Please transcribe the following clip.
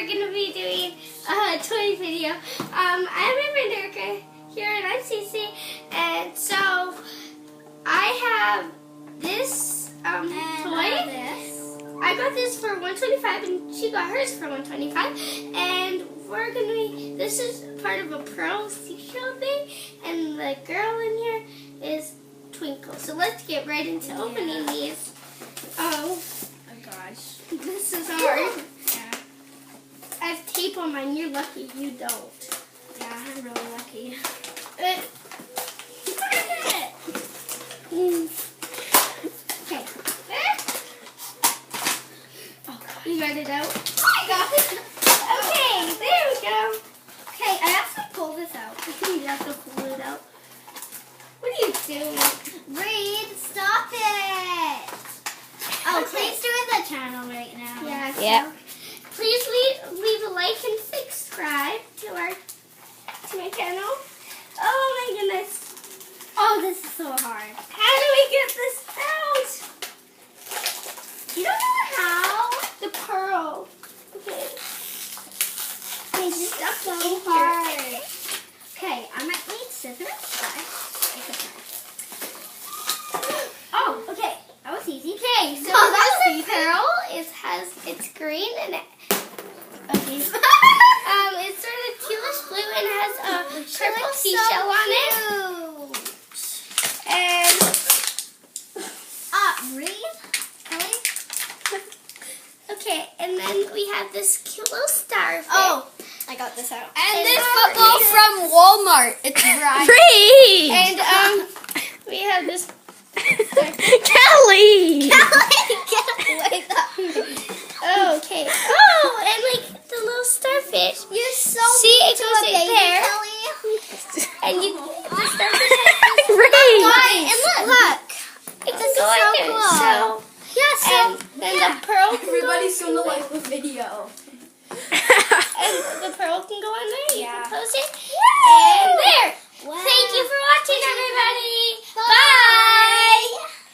we're gonna be doing a toy video. I'm my friend Erica here, and I'm Cece, and so I have this toy. I got this for $125, and she got hers for $125, and we're gonna be. This is part of a Pearl seashell thing, and the girl in here is Twinkle. So let's get right into opening these. Oh gosh, this is hard. Yeah. I have tape on mine. You're lucky you don't. Yeah, I'm really lucky. Okay. Oh, you got it out? I got it. Okay, there we go. Okay, I have to pull this out. You have to pull it out. What are you doing? Reed, stop it. Oh, please do the channel right now. Yeah. So Yeah. please leave a like and subscribe to my channel. Oh my goodness. Oh, this is so hard. How do we get this out? You don't know how? The pearl. Okay. It's stuck so in hard. Okay, I might need scissors. Oh, okay. That was easy. Okay, so Oh, that was this pearl it's green and okay. It's sort of tealish blue and has a purple seashell on it. And Reed? Ellie? okay, and then we have this cute little starfish. Oh, I got this out. And this football from Walmart. It's dry. Free! And we have this Kelly! okay. Oh, and like the little starfish. You're so See, it goes a in baby, there. Kelly. And the starfish has Free! guys, And look. it can This go is in so there. cool. So Yeah, so and then the pearl can Everybody's go gonna like the video. and the pearl can go on there. You Yeah. can close it.